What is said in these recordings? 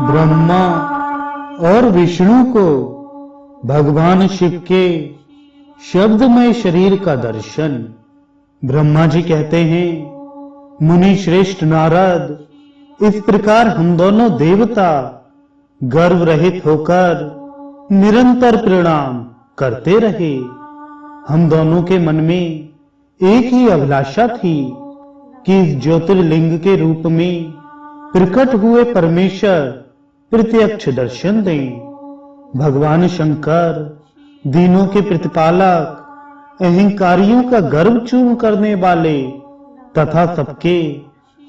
ब्रह्मा और विष्णु को भगवान शिव के शब्दमय शरीर का दर्शन। ब्रह्मा जी कहते हैं, मुनि श्रेष्ठ नारद, इस प्रकार हम दोनों देवता गर्व रहित होकर निरंतर प्रणाम करते रहे। हम दोनों के मन में एक ही अभिलाषा थी कि इस ज्योतिर्लिंग के रूप में प्रकट हुए परमेश्वर प्रत्यक्ष दर्शन दें। भगवान शंकर दीनों के प्रतिपालक, अहंकारियों का गर्व चूर्ण करने वाले तथा सबके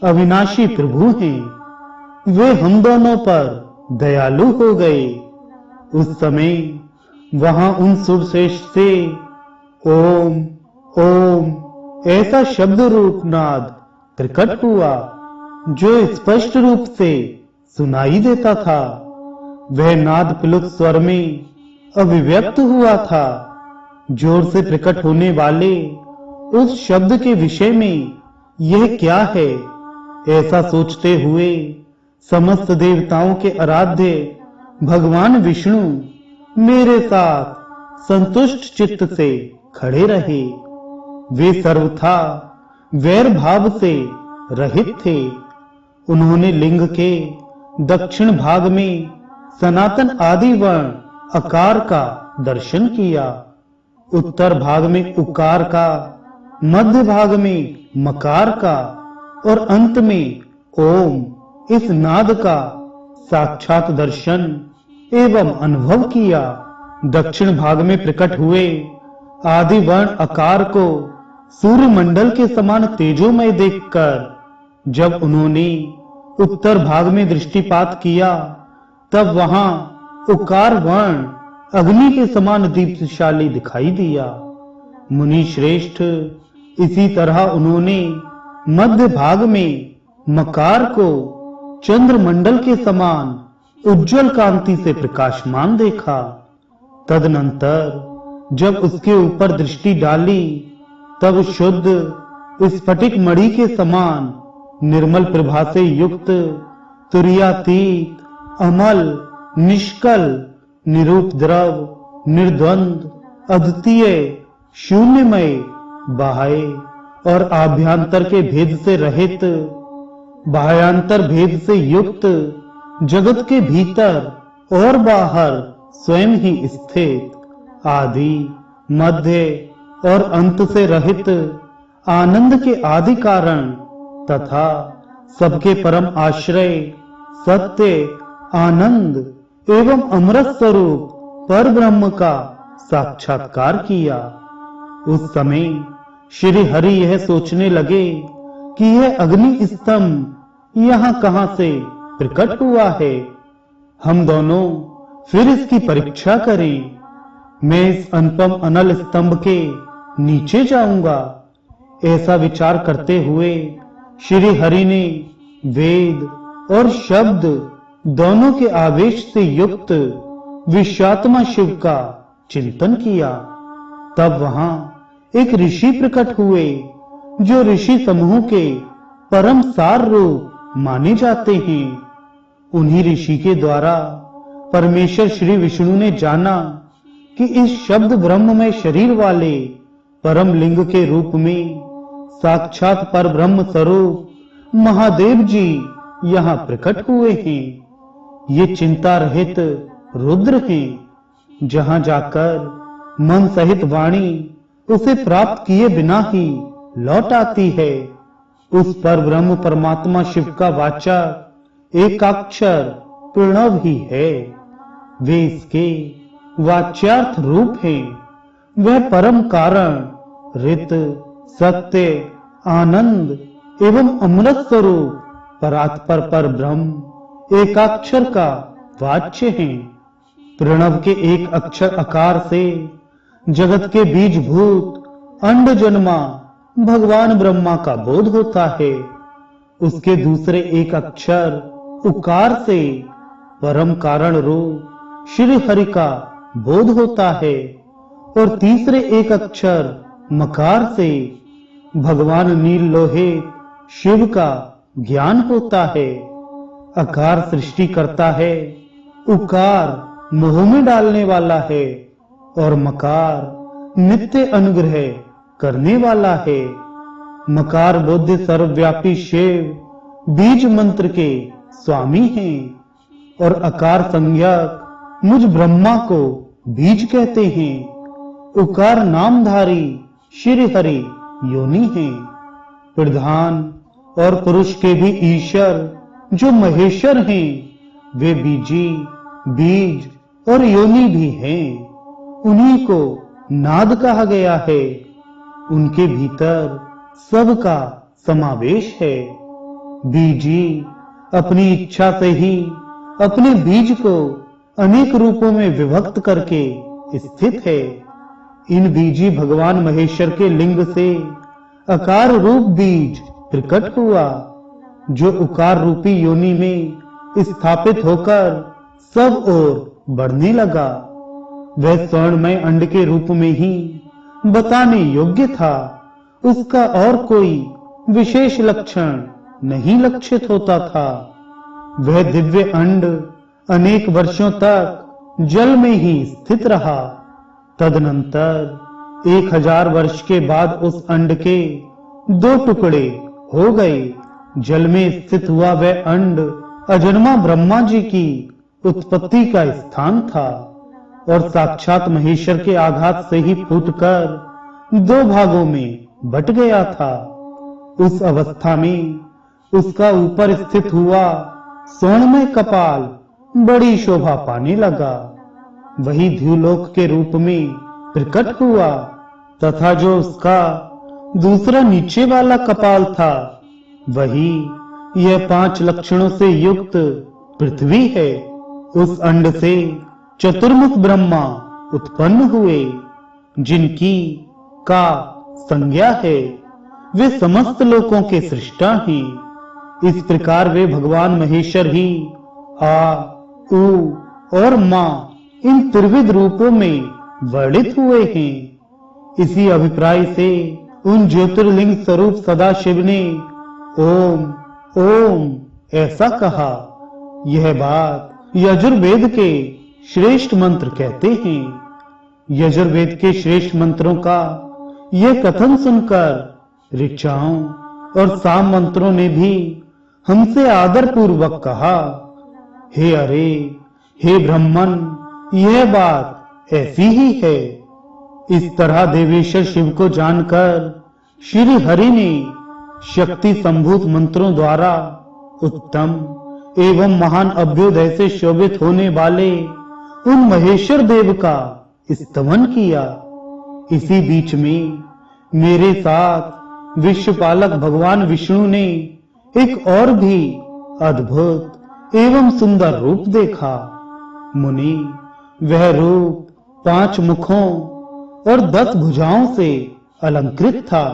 अविनाशी प्रभु हैं। वे हम दोनों पर दयालु हो गए। उस समय वहां उन सुरश्रेष्ठ से ओम ओम ऐसा शब्द रूप नाद प्रकट हुआ जो स्पष्ट रूप से सुनाई देता था। वह नाद प्लुत स्वर में अभिव्यक्त हुआ था। जोर से प्रकट होने वाले उस शब्द के विषय में यह क्या है, ऐसा सोचते हुए समस्त देवताओं के आराध्य भगवान विष्णु मेरे साथ संतुष्ट चित्त से खड़े रहे। वे सर्वथा वैर भाव से रहित थे। उन्होंने लिंग के दक्षिण भाग में सनातन आदि वर्ण अकार का दर्शन किया, उत्तर भाग में उकार का, मध्य भाग में मकार का और अंत में ओम इस नाद का साक्षात दर्शन एवं अनुभव किया। दक्षिण भाग में प्रकट हुए आदि वर्ण अकार को सूर्य मंडल के समान तेजोमय देखकर जब उन्होंने उत्तर भाग में दृष्टिपात किया, तब वहां उकार वर्ण अग्नि के समान दीप्तशाली दिखाई दिया। मुनि श्रेष्ठ, इसी तरह उन्होंने मध्य भाग में मकार को चंद्रमंडल के समान उज्जवल कांति से प्रकाशमान देखा। तदनंतर जब उसके ऊपर दृष्टि डाली, तब शुद्ध स्फटिक मणि के समान निर्मल प्रभा से युक्त, तुर्यातीत, अमल, निष्कल, निरूप द्रव, निर्द्वंद, अद्वितीय, शून्यमय, बाह्य और आभ्यंतर के भेद से रहित, बाह्यांतर भेद से युक्त, जगत के भीतर और बाहर स्वयं ही स्थित, आदि, मध्य और अंत से रहित, आनंद के आदि कारण तथा सबके परम आश्रय, सत्य, आनंद एवं अमृत स्वरूप पर ब्रह्म का साक्षात्कार किया। उस समय श्री हरि यह सोचने लगे कि यह अग्नि स्तंभ यहाँ कहां से प्रकट हुआ है। हम दोनों फिर इसकी परीक्षा करें। मैं इस अनुपम अनल स्तंभ के नीचे जाऊंगा। ऐसा विचार करते हुए श्री हरि ने वेद और शब्द दोनों के आवेश से युक्त विश्वात्मा शिव का चिंतन किया। तब वहां एक ऋषि प्रकट हुए जो ऋषि समूह के परम सार रूप माने जाते हैं। उन्हीं ऋषि के द्वारा परमेश्वर श्री विष्णु ने जाना कि इस शब्द ब्रह्ममय शरीर वाले परम लिंग के रूप में साक्षात पर ब्रह्म स्वरूप महादेव जी यहाँ प्रकट हुए हैं। ये चिंता रहित रुद्र हैं। जहां जाकर मन सहित वाणी उसे प्राप्त किए बिना ही लौट आती है। उस पर ब्रह्म परमात्मा शिव का वाचक एकाक्षर प्रणव ही है। वे इसके वाच्यार्थ रूप हैं। वह परम कारण, रित, सत्य, आनंद एवं अमृत स्वरूप परात्पर पर ब्रह्म एकाक्षर का वाच्य है। प्रणव के एक अक्षर आकार से जगत के बीजभूत अंड जन्मा भगवान ब्रह्मा का बोध होता है। उसके दूसरे एक अक्षर उकार से परम कारण रूप श्री हरि का बोध होता है और तीसरे एक अक्षर मकार से भगवान नील लोहे शिव का ज्ञान होता है। अकार सृष्टि करता है, उकार मोह में डालने वाला है और मकार नित्य अनुग्रह करने वाला है। मकार बुद्धि सर्वव्यापी शिव बीज मंत्र के स्वामी हैं और अकार संज्ञक मुझ ब्रह्मा को बीज कहते हैं। उकार नामधारी श्री हरि योनि हैं। प्रधान और पुरुष के भी ईश्वर जो महेश्वर हैं, वे बीजी, बीज और योनि भी हैं। उन्हीं को नाद कहा गया है। उनके भीतर सबका समावेश है। बीजी अपनी इच्छा से ही अपने बीज को अनेक रूपों में विभक्त करके स्थित है। इन बीजी भगवान महेश्वर के लिंग से अकार रूप बीज प्रकट हुआ, जो उकार रूपी योनि में स्थापित होकर सब ओर बढ़ने लगा। वह स्वर्णमय अंड के रूप में ही बताने योग्य था। उसका और कोई विशेष लक्षण नहीं लक्षित होता था। वह दिव्य अंड अनेक वर्षों तक जल में ही स्थित रहा। तदनंतर 1000 वर्ष के बाद उस अंड के 2 टुकड़े हो गए। जल में स्थित हुआ वह अंड अजन्मा ब्रह्मा जी की उत्पत्ति का स्थान था और साक्षात महेश्वर के आघात से ही फूटकर 2 भागों में बट गया था। उस अवस्था में उसका ऊपर स्थित हुआ स्वर्णमय कपाल बड़ी शोभा पाने लगा। वही द्युलोक के रूप में प्रकट हुआ तथा जो उसका दूसरा नीचे वाला कपाल था, वही यह 5 लक्षणों से युक्त पृथ्वी है। उस अंड से चतुर्मुख ब्रह्मा उत्पन्न हुए, जिनकी का संज्ञा है। वे समस्त लोकों के सृष्टा हैं। इस प्रकार वे भगवान महेश्वर ही आ, उ और मां इन त्रिविध रूपों में वर्णित हुए हैं। इसी अभिप्राय से उन ज्योतिर्लिंग स्वरूप सदाशिव ने ओम ओम ऐसा कहा। यह बात यजुर्वेद के श्रेष्ठ मंत्र कहते हैं। यजुर्वेद के श्रेष्ठ मंत्रों का यह कथन सुनकर ऋचाओं और साम मंत्रों ने भी हमसे आदर पूर्वक कहा, हे अरे, हे ब्रह्मन, यह बात ऐसी ही है। इस तरह देवेश्वर शिव को जानकर श्री हरि ने शक्ति संभूत मंत्रों द्वारा उत्तम एवं महान अभ्युदय से शोभित होने वाले उन महेश्वर देव का स्तवन किया। इसी बीच में मेरे साथ विश्वपालक भगवान विष्णु ने एक और भी अद्भुत एवं सुंदर रूप देखा। मुनि, वह रूप 5 मुखों और 10 भुजाओं से अलंकृत था।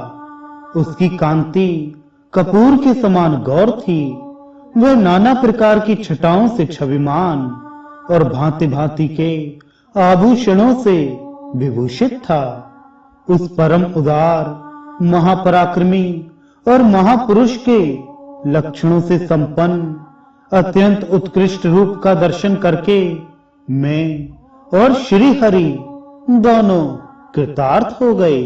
उसकी कांति कपूर के समान गौर थी। वह नाना प्रकार की छटाओं से छविमान और भांति भांति के आभूषणों से विभूषित था। उस परम उदार, महापराक्रमी और महापुरुष के लक्षणों से संपन्न अत्यंत उत्कृष्ट रूप का दर्शन करके मैं और श्री हरि दोनों कृतार्थ हो गए।